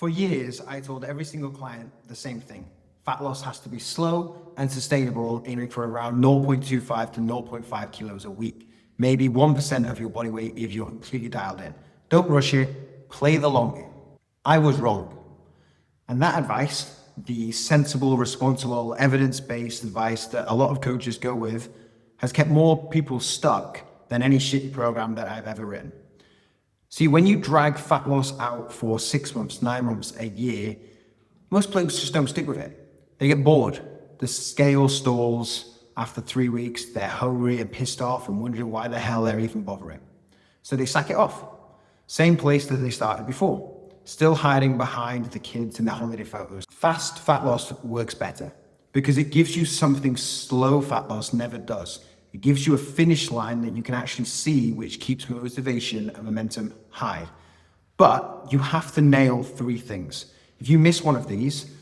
For years, I told every single client the same thing. Fat loss has to be slow and sustainable, aiming for around 0.25 to 0.5 kilos a week. Maybe 1% of your body weight if you're completely dialed in. Don't rush it, play the long game. I was wrong. And that advice, the sensible, responsible, evidence-based advice that a lot of coaches go with, has kept more people stuck than any shitty program that I've ever written. See, when you drag fat loss out for 6 months, 9 months, a year, most blokes just don't stick with it. They get bored. The scale stalls after 3 weeks. They're hungry and pissed off and wondering why the hell they're even bothering. So they sack it off. Same place that they started before. Still hiding behind the kids in the holiday photos. Fast fat loss works better because it gives you something slow fat loss never does. It gives you a finish line that you can actually see, which keeps motivation and momentum high. But you have to nail 3 things. If you miss one of these,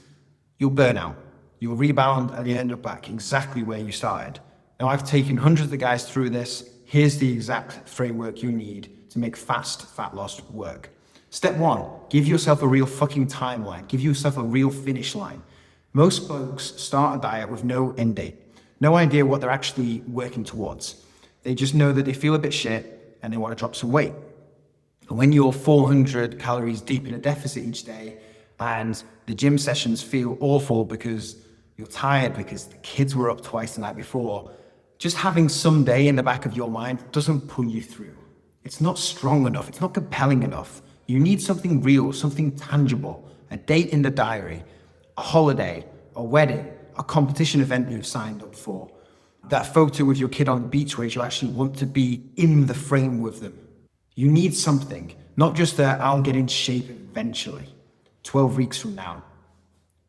you'll burn out. You'll rebound and you end up back exactly where you started. Now, I've taken hundreds of guys through this. Here's the exact framework you need to make fast fat loss work. Step 1, give yourself a real fucking timeline. Give yourself a real finish line. Most folks start a diet with no end date. No idea what they're actually working towards. They just know that they feel a bit shit and they want to drop some weight. And when you're 400 calories deep in a deficit each day and the gym sessions feel awful because you're tired because the kids were up twice the night before, just having some day in the back of your mind doesn't pull you through. It's not strong enough. It's not compelling enough. You need something real, something tangible, a date in the diary, a holiday, a wedding, a competition event you've signed up for, that photo with your kid on the beach where you actually want to be in the frame with them. You need something, not just that I'll get in shape eventually, 12 weeks from now.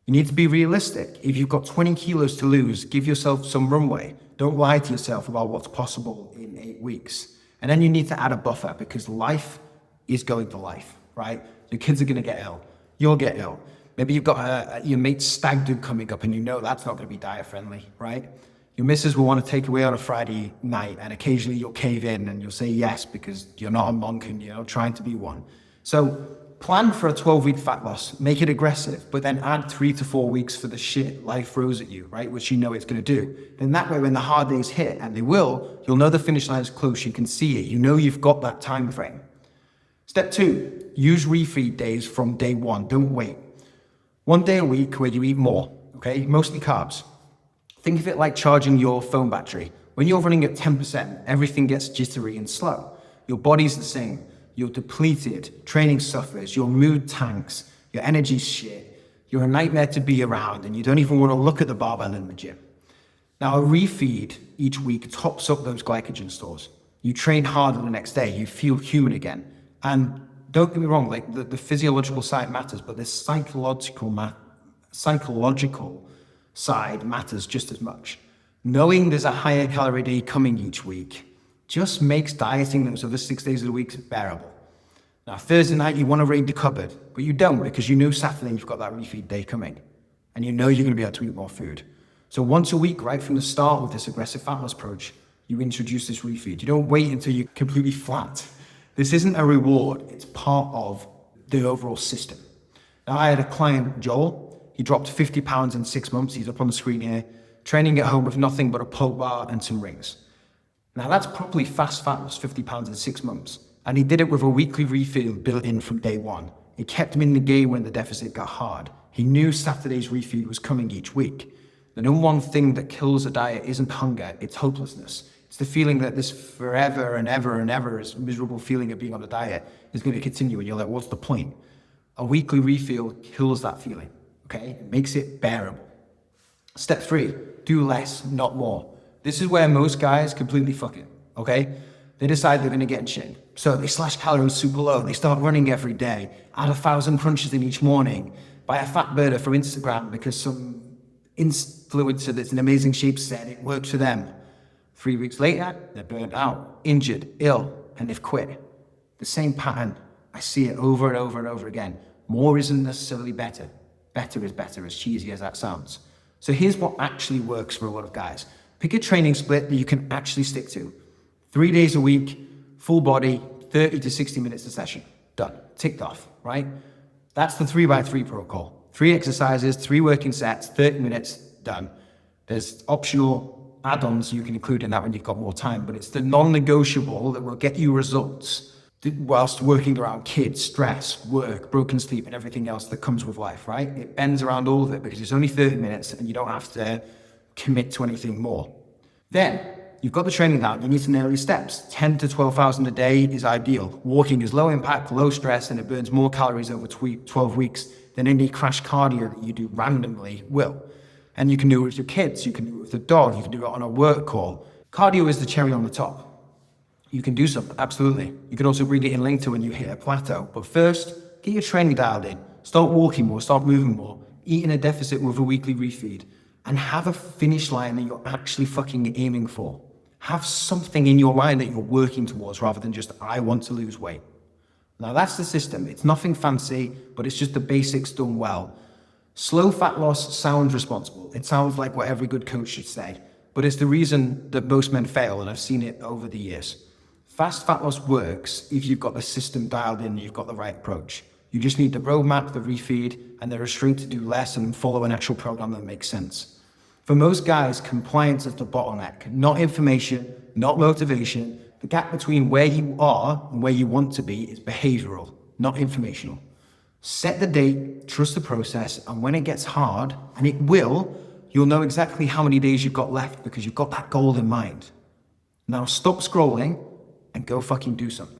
You need to be realistic. If you've got 20 kilos to lose, give yourself some runway. Don't lie to yourself about what's possible in 8 weeks. And then you need to add a buffer because life is going to life, right? Your kids are going to get ill. You'll get ill. Maybe you've got your mate's stag do coming up and you know that's not going to be diet friendly, right? Your missus will want to take you away on a Friday night and occasionally you'll cave in and you'll say yes because you're not a monk and you're trying to be one. So plan for a 12-week fat loss, make it aggressive, but then add 3 to 4 weeks for the shit life throws at you, right? Which you know it's going to do. Then that way, when the hard days hit, and they will, you'll know the finish line is close, you can see it, you know you've got that time frame. Step 2, use refeed days from day 1, don't wait. 1 day a week where you eat more, okay? Mostly carbs. Think of it like charging your phone battery. When you're running at 10%, everything gets jittery and slow. Your body's the same. You're depleted, training suffers, your mood tanks, your energy's shit. You're a nightmare to be around and you don't even want to look at the barbell in the gym. Now, a refeed each week tops up those glycogen stores. You train harder the next day, you feel human again. And don't get me wrong, like the physiological side matters, but the psychological side matters just as much. Knowing there's a higher calorie day coming each week just makes dieting those other 6 days of the week bearable. Now, Thursday night, you want to raid the cupboard, but you don't because you know Saturday you've got that refeed day coming and you know you're going to be able to eat more food. So once a week, right from the start with this aggressive fat loss approach, you introduce this refeed. You don't wait until you're completely flat. This isn't a reward, it's part of the overall system. Now, I had a client, Joel, he dropped 50 pounds in 6 months, he's up on the screen here, training at home with nothing but a pull bar and some rings. Now that's probably fast fat loss, 50 pounds in 6 months. And he did it with a weekly refeed built in from day 1. It kept him in the game when the deficit got hard. He knew Saturday's refeed was coming each week. The number one thing that kills a diet isn't hunger, it's hopelessness. It's the feeling that this forever and ever and ever is miserable feeling of being on a diet is going to continue and you're like, what's the point? A weekly refeed kills that feeling, okay? It makes it bearable. Step 3, do less, not more. This is where most guys completely fuck it, okay? They decide they're going to get in shape. So they slash calories super low. They start running every day, add 1,000 crunches in each morning, buy a fat burner from Instagram because some influencer that's in amazing shape said it works for them. 3 weeks later, they're burnt out, injured, ill, and they've quit. The same pattern. I see it over and over and over again. More isn't necessarily better. Better is better, as cheesy as that sounds. So here's what actually works for a lot of guys. Pick a training split that you can actually stick to. 3 days a week, full body, 30 to 60 minutes a session. Done. Ticked off, right? That's the 3x3 protocol. 3 exercises, 3 working sets, 30 minutes, done. There's optional add-ons you can include in that when you've got more time, but it's the non-negotiable that will get you results whilst working around kids, stress, work, broken sleep, and everything else that comes with life, right? It bends around all of it because it's only 30 minutes and you don't have to commit to anything more. Then you've got the training down. You need to nail your steps. 10 to 12,000 a day is ideal. Walking is low impact, low stress, and it burns more calories over 12 weeks than any crash cardio that you do randomly will. And you can do it with your kids. You can do it with the dog. You can do it on a work call. Cardio is the cherry on the top. You can do something, absolutely. You can also bring it in linked to when you hit a plateau. But first, get your training dialed in. Start walking more, start moving more, eat in a deficit with a weekly refeed, and have a finish line that you're actually fucking aiming for. Have something in your mind that you're working towards rather than just, I want to lose weight. Now that's the system. It's nothing fancy, but it's just the basics done well. Slow fat loss sounds responsible. It sounds like what every good coach should say, but it's the reason that most men fail, and I've seen it over the years. Fast fat loss works if you've got the system dialed in and you've got the right approach. You just need the roadmap, the refeed, and the restraint to do less and follow an actual program that makes sense. For most guys, compliance is the bottleneck, not information, not motivation. The gap between where you are and where you want to be is behavioral, not informational. Set the date, trust the process, and when it gets hard, and it will, you'll know exactly how many days you've got left because you've got that goal in mind. Now stop scrolling and go fucking do something.